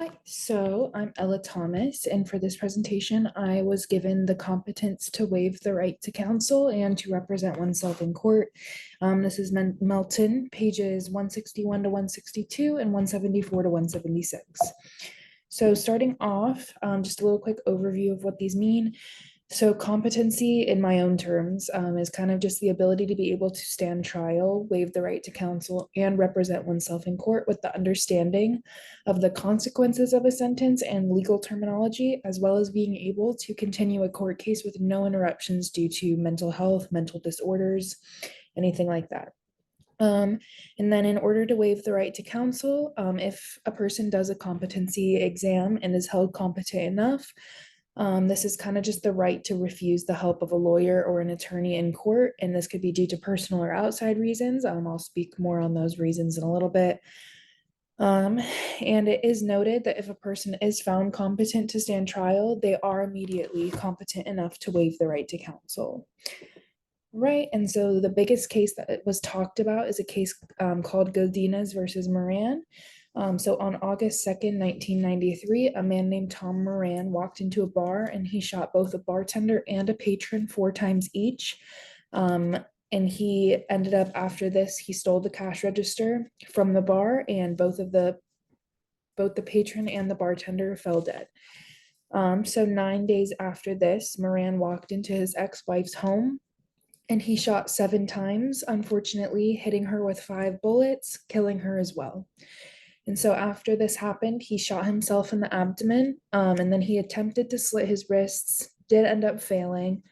Hi, so I'm Ella Thomas, and for this presentation, I was given the competence to waive the right to counsel and to represent oneself in court. This is Melton, pages 161 to 162 and 174 to 176. So starting off, just a little quick overview of what these mean. So competency, in my own terms, is kind of just the ability to be able to stand trial, waive the right to counsel, and represent oneself in court with the understanding of the consequences of a sentence and legal terminology, as well as being able to continue a court case with no interruptions due to mental health, mental disorders, anything like that. And then in order to waive the right to counsel, if a person does a competency exam and is held competent enough, this is kind of just the right to refuse the help of a lawyer or an attorney in court, and this could be due to personal or outside reasons. I'll speak more on those reasons in a little bit. And it is noted that if a person is found competent to stand trial, they are immediately competent enough to waive the right to counsel. Right, and so the biggest case that was talked about is a case called Godinez versus Moran. So on August 2nd, 1993, a man named Tom Moran walked into a bar and he shot both a bartender and a patron 4 times each. And he ended up, after this, he stole the cash register from the bar, and both the patron and the bartender fell dead. So 9 days after this, Moran walked into his ex-wife's home and he shot 7 times, unfortunately, hitting her with 5 bullets, killing her as well. And so after this happened, he shot himself in the abdomen, and then he attempted to slit his wrists, did end up failing.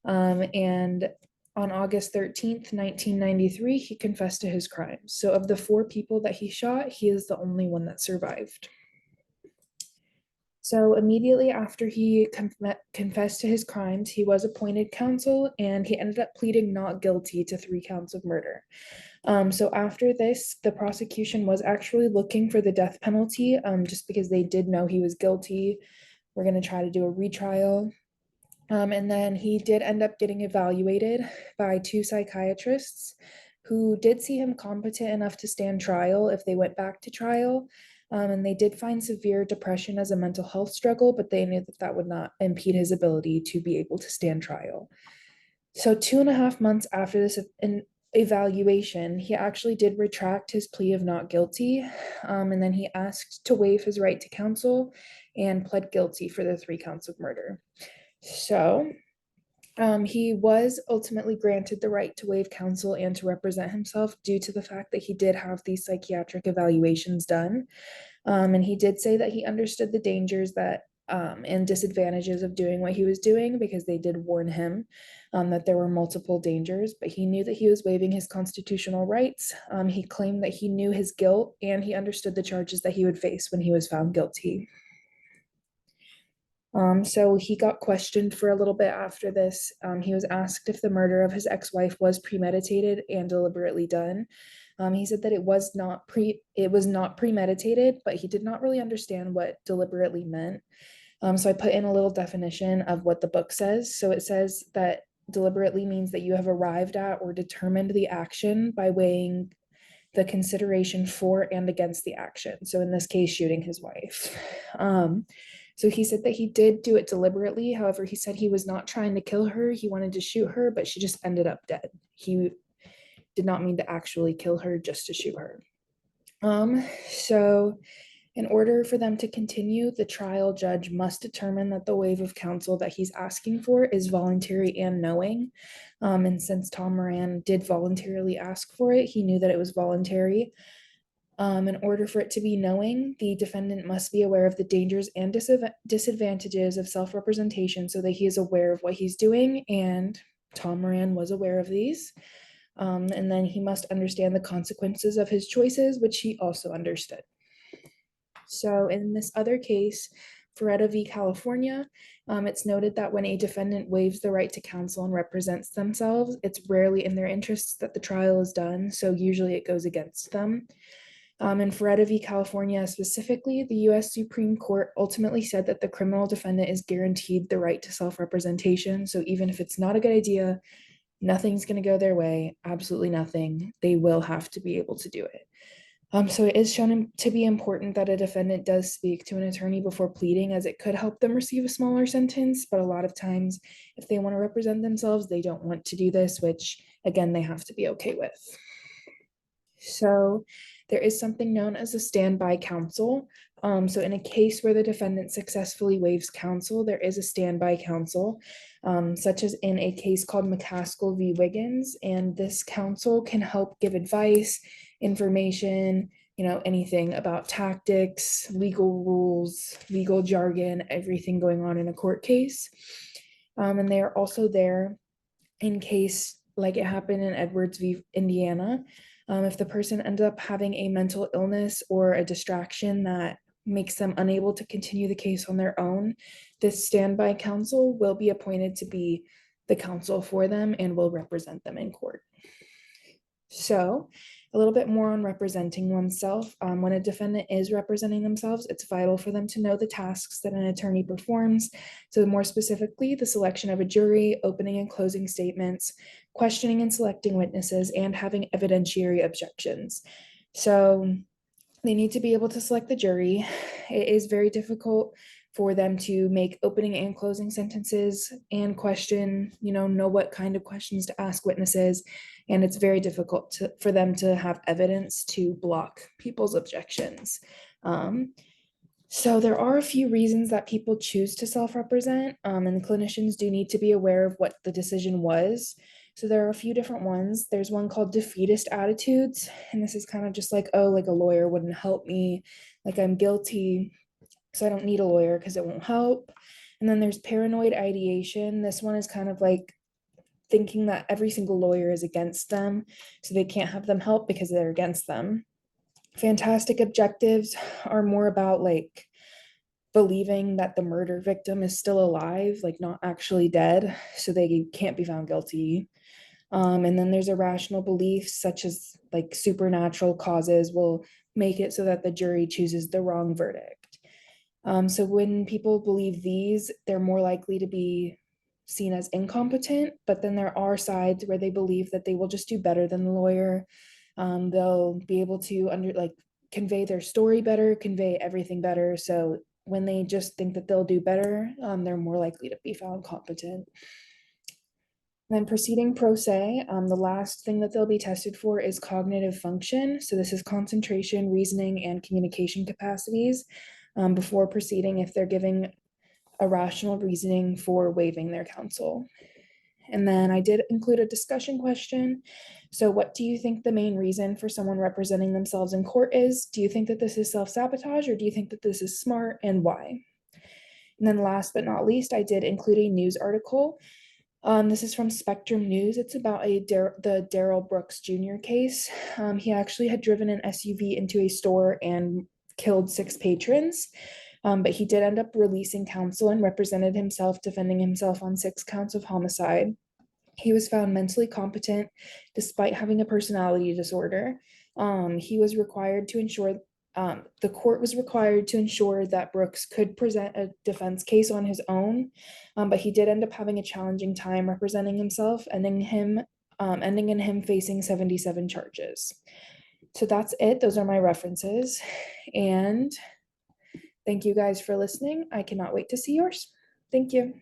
And on August 13th, 1993, he confessed to his crimes. So of the 4 people that he shot, he is the only one that survived. So immediately after he confessed to his crimes, he was appointed counsel, and he ended up pleading not guilty to 3 counts of murder. So after this, the prosecution was actually looking for the death penalty, just because they did know he was guilty. We're going to try to do a retrial. And then he did end up getting evaluated by 2 psychiatrists who did see him competent enough to stand trial if they went back to trial. And they did find severe depression as a mental health struggle, but they knew that that would not impede his ability to be able to stand trial. So 2.5 months after this evaluation, he actually did retract his plea of not guilty. And then he asked to waive his right to counsel and pled guilty for the 3 counts of murder. So he was ultimately granted the right to waive counsel and to represent himself due to the fact that he did have these psychiatric evaluations done. And he did say that he understood the dangers that and disadvantages of doing what he was doing, because they did warn him that there were multiple dangers, but he knew that he was waiving his constitutional rights. He claimed that he knew his guilt and he understood the charges that he would face when he was found guilty. So he got questioned for a little bit after this. He was asked if the murder of his ex-wife was premeditated and deliberately done. He said that it was not premeditated, but he did not really understand what deliberately meant. So I put in a little definition of what the book says. So it says that deliberately means that you have arrived at or determined the action by weighing the consideration for and against the action. So in this case, shooting his wife. So he said that he did do it deliberately. However, he said he was not trying to kill her. He wanted to shoot her, but she just ended up dead. He did not mean to actually kill her, just to shoot her. So in order for them to continue, the trial judge must determine that the waive of counsel that he's asking for is voluntary and knowing. And since Tom Moran did voluntarily ask for it, he knew that it was voluntary. In order for it to be knowing, the defendant must be aware of the dangers and disadvantages of self-representation so that he is aware of what he's doing, and Tom Moran was aware of these. And then he must understand the consequences of his choices, which he also understood. So in this other case, Feretta v. California, it's noted that when a defendant waives the right to counsel and represents themselves, it's rarely in their interests that the trial is done, so usually it goes against them. In Feretta v. California specifically, the U.S. Supreme Court ultimately said that the criminal defendant is guaranteed the right to self-representation. So even if it's not a good idea, nothing's going to go their way, absolutely nothing. They will have to be able to do it. So it is shown to be important that a defendant does speak to an attorney before pleading, as it could help them receive a smaller sentence. But a lot of times, if they want to represent themselves, they don't want to do this, which again, they have to be okay with. So there is something known as a standby counsel. So in a case where the defendant successfully waives counsel, there is a standby counsel, such as in a case called McCaskill v. Wiggins. And this counsel can help give advice, information, anything about tactics, legal rules, legal jargon, everything going on in a court case. And they are also there in case, like it happened in Edwards v. Indiana, if the person ends up having a mental illness or a distraction that makes them unable to continue the case on their own, this standby counsel will be appointed to be the counsel for them and will represent them in court. So, a little bit more on representing oneself. When a defendant is representing themselves, it's vital for them to know the tasks that an attorney performs. So, more specifically, the selection of a jury, opening and closing statements, questioning and selecting witnesses, and having evidentiary objections. So, they need to be able to select the jury. It is very difficult for them to make opening and closing sentences and question, know what kind of questions to ask witnesses. And it's very difficult for them to have evidence to block people's objections. So there are a few reasons that people choose to self-represent, and the clinicians do need to be aware of what the decision was. So there are a few different ones. There's one called defeatist attitudes, and this is kind of just like, oh, like a lawyer wouldn't help me, like I'm guilty, so I don't need a lawyer because it won't help. And then there's paranoid ideation. This one is kind of like thinking that every single lawyer is against them, so they can't have them help because they're against them. Fantastic objectives are more about like believing that the murder victim is still alive, like not actually dead, so they can't be found guilty. And then there's irrational beliefs such as like supernatural causes will make it so that the jury chooses the wrong verdict. So when people believe these, they're more likely to be seen as incompetent, but then there are sides where they believe that they will just do better than the lawyer. They'll be able to convey their story better, convey everything better. So when they just think that they'll do better, they're more likely to be found competent. Then proceeding pro se, the last thing that they'll be tested for is cognitive function. So this is concentration, reasoning, and communication capacities before proceeding if they're giving a rational reasoning for waiving their counsel. And then I did include a discussion question. So what do you think the main reason for someone representing themselves in court is? Do you think that this is self-sabotage, or do you think that this is smart, and why? And then last but not least, I did include a news article. This is from Spectrum News. It's about the Darrell Brooks Jr. case. He actually had driven an SUV into a store and killed 6 patrons. But he did end up releasing counsel and represented himself, defending himself on 6 counts of homicide. He was found mentally competent despite having a personality disorder. He was required to ensure the court was required to ensure that Brooks could present a defense case on his own, but he did end up having a challenging time representing himself, ending in him facing 77 charges. So that's it. Those are my references. And thank you guys for listening. I cannot wait to see yours. Thank you.